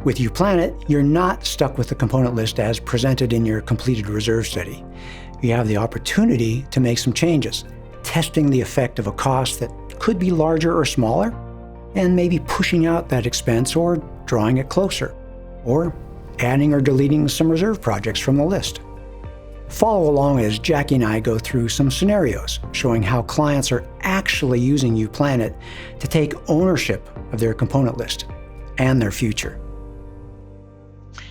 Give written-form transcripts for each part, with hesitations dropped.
With uPlanIt, you're not stuck with the component list as presented in your completed reserve study. You have the opportunity to make some changes, testing the effect of a cost that could be larger or smaller, and maybe pushing out that expense or drawing it closer, or adding or deleting some reserve projects from the list. Follow along as Jackie and I go through some scenarios showing how clients are actually using uPlanIt to take ownership of their component list and their future.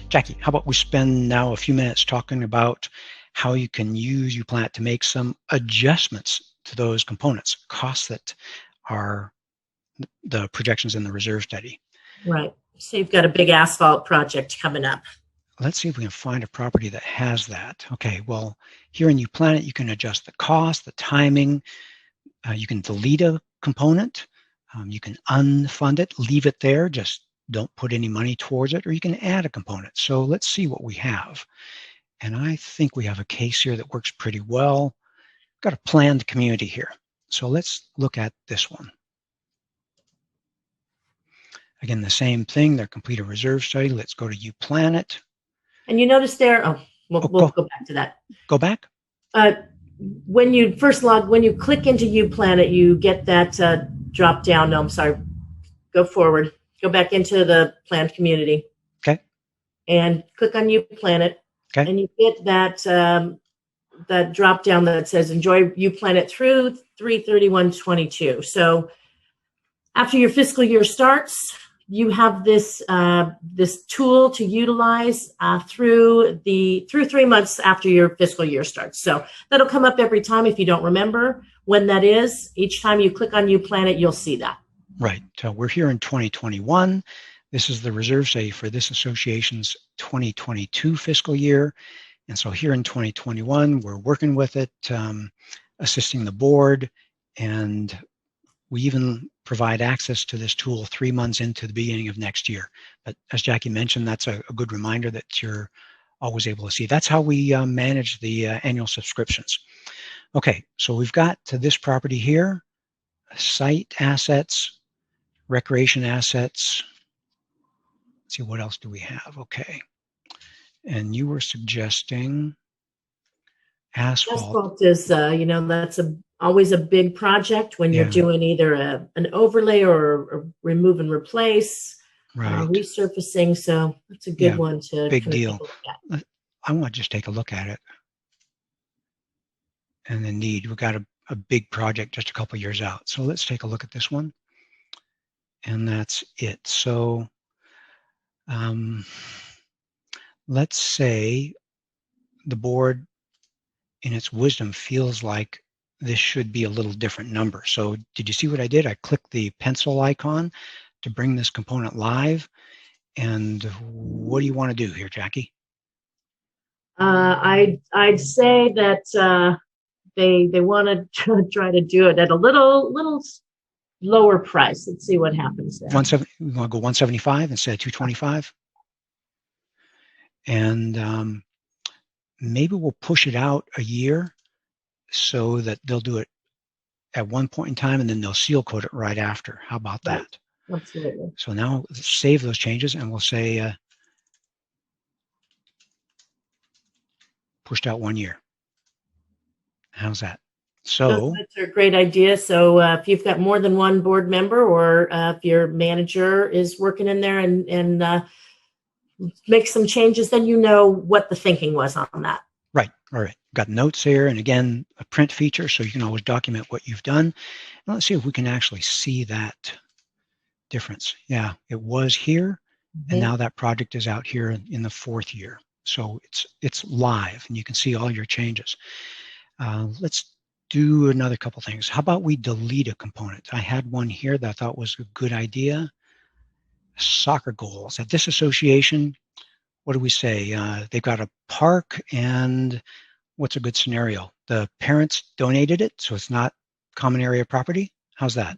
Jackie, how about we spend now a few minutes talking about how you can use uPlanIt to make some adjustments to those components, costs that are the projections in the reserve study. Right. So you've got a big asphalt project coming up. Let's see if we can find a property that has that. Okay, well, here in uPlanIt, you can adjust the cost, the timing. You can delete a component. You can unfund it, leave it there, just don't put any money towards it, or you can add a component. So let's see what we have. And I think we have a case here that works pretty well. We've got a planned community here. So let's look at this one. Again, the same thing, they're complete a reserve study. Let's go to uPlanIt. And you notice there, we'll go back to that. Go back. When you first when you click into uPlanIt, you get that drop down. No, I'm sorry. Go forward. Go back into the planned community. Okay. And click on uPlanIt. Okay. And you get that that drop down that says enjoy uPlanIt through 3/31/22. So after your fiscal year starts, you have this this tool to utilize through 3 months after your fiscal year starts. So that'll come up every time if you don't remember when that is. Each time you click on uPlanIt, you'll see that. Right. So we're here in 2021. This is the reserve study for this association's 2022 fiscal year. And so here in 2021, we're working with it, assisting the board, and we even provide access to this tool 3 months into the beginning of next year. But as Jackie mentioned, that's a good reminder that you're always able to see. That's how we manage the annual subscriptions. Okay, so we've got to this property here, site assets, recreation assets. Let's see, what else do we have? Okay. And you were suggesting asphalt. Asphalt is, that's always a big project when you're doing either an overlay or a remove and replace, resurfacing. So that's a good one to big deal. I want to just take a look at it. And indeed, we've got a big project just a couple years out. So let's take a look at this one. And that's it. So let's say the board in its wisdom feels like this should be a little different number. So did you see what I did? I clicked the pencil icon to bring this component live. And what do you want to do here, Jackie? I'd say that they want to try to do it at a little lower price. Let's see what happens there. We want to go 175 instead of 225. And maybe we'll push it out a year so that they'll do it at one point in time and then they'll seal code it right after. How about that? Absolutely. So now save those changes and we'll say pushed out 1 year. How's that? So that's a great idea. So if you've got more than one board member, or if your manager is working in there and make some changes, then you know what the thinking was on that. Right. All right. Got notes here, and again, a print feature, so you can always document what you've done. And let's see if we can actually see that difference. Yeah, it was here, and now that project is out here in the 4th year. So it's live, and you can see all your changes. Let's do another couple things. How about we delete a component? I had one here that I thought was a good idea. Soccer goals. At this association, what do we say? They've got a park, and what's a good scenario? The parents donated it, so it's not common area property. How's that?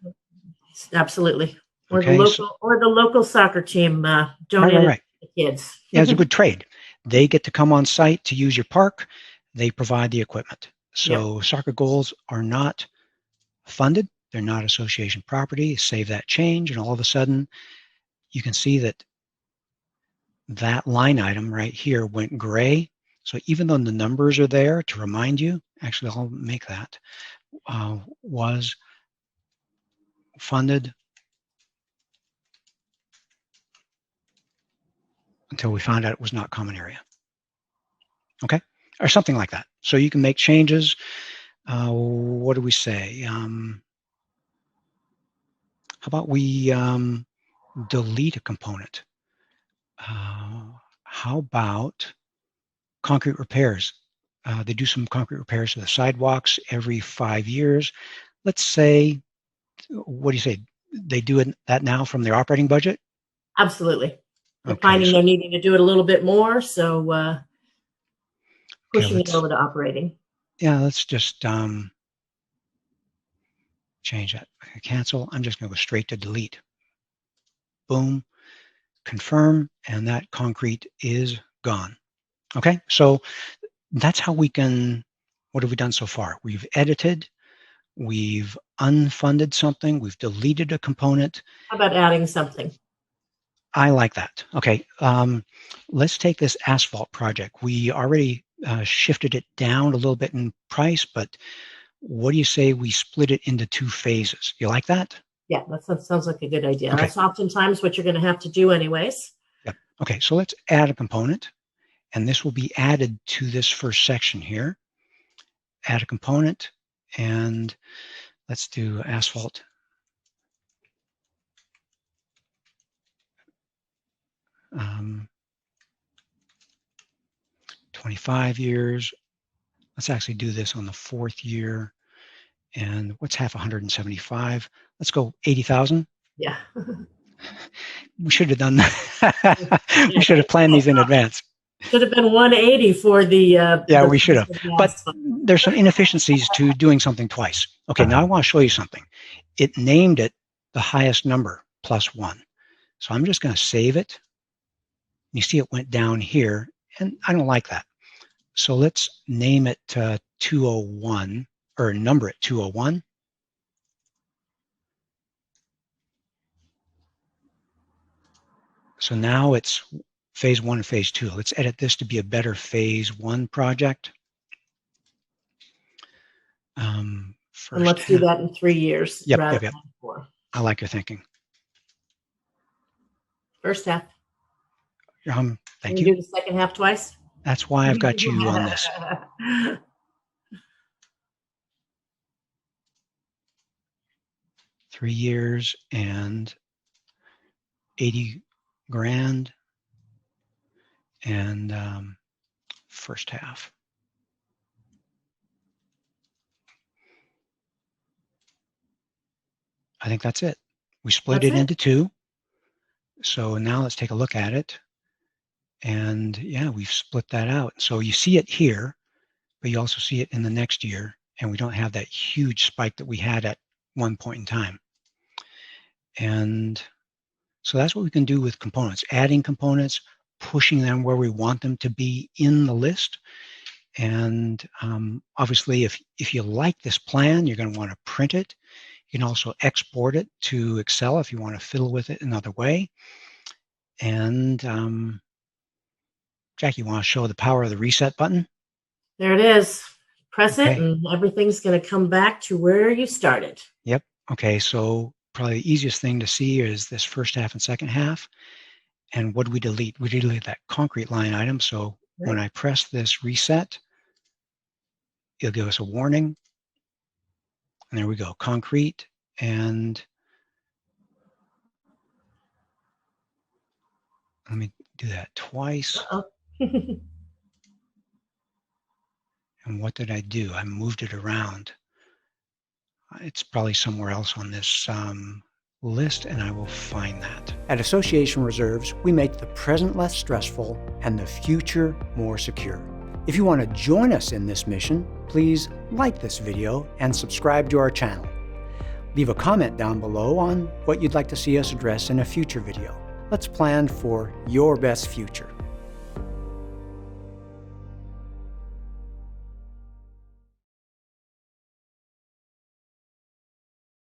Absolutely. Or the local soccer team donated to the kids. Yeah, it's a good trade. They get to come on site to use your park. They provide the equipment. So soccer goals are not funded. They're not association property. Save that change, and all of a sudden, you can see that that line item right here went gray. So even though the numbers are there to remind you, actually I'll make that, was funded until we found out it was not common area. Okay, or something like that. So you can make changes. What do we say? How about we delete a component? How about concrete repairs? They do some concrete repairs to the sidewalks every 5 years. Let's say, what do you say? They do that now from their operating budget? Absolutely. They're Okay, finding they're needing to do it a little bit more, so pushing it over to operating. Yeah, let's just change that. Cancel. I'm just going to go straight to delete. Boom. Confirm, and that concrete is gone. Okay, so that's how we can, what have we done so far? We've edited, we've unfunded something, we've deleted a component. How about adding something? I like that. Okay, let's take this asphalt project. We already shifted it down a little bit in price, but what do you say we split it into 2 phases? You like that? Yeah, that sounds like a good idea. Okay. That's oftentimes what you're going to have to do anyways. Yep. Okay, so let's add a component, and this will be added to this first section here. Add a component, and let's do asphalt. Um, 25 years. Let's actually do this on the 4th year. And what's half 175? Let's go 80,000. Yeah. We should have done that. We should have planned these in advance. Should have been 180 for the. Yeah, we should have. But there's some inefficiencies to doing something twice. Okay, now I want to show you something. It named it the highest number, +1. So I'm just going to save it. You see it went down here, and I don't like that. So let's name it 201, or number it 201. So now it's phase 1 and phase 2. Let's edit this to be a better phase 1 project. First and let's do that in 3 years. Yep. I like your thinking. First half. Thank you. Do the second half twice? That's why I've got you on this. 3 years and 80 grand, and first half. I think that's it. We split it into 2. So now let's take a look at it. And yeah, we've split that out. So you see it here, but you also see it in the next year, and we don't have that huge spike that we had at one point in time. And so that's what we can do with components, adding components, pushing them where we want them to be in the list. And obviously, if you like this plan, you're going to want to print it. You can also export it to Excel if you want to fiddle with it another way. And Jackie, you want to show the power of the reset button? There it is. Press it, and everything's going to come back to where you started. Yep. Okay, so probably the easiest thing to see is this first half and second half. And what do we delete? We delete that concrete line item. So when I press this reset, it'll give us a warning. And there we go, concrete. And let me do that twice. And what did I do? I moved it around. It's probably somewhere else on this list, and I will find that. At Association Reserves, we make the present less stressful and the future more secure. If you want to join us in this mission, please like this video and subscribe to our channel. Leave a comment down below on what you'd like to see us address in a future video. Let's plan for your best future.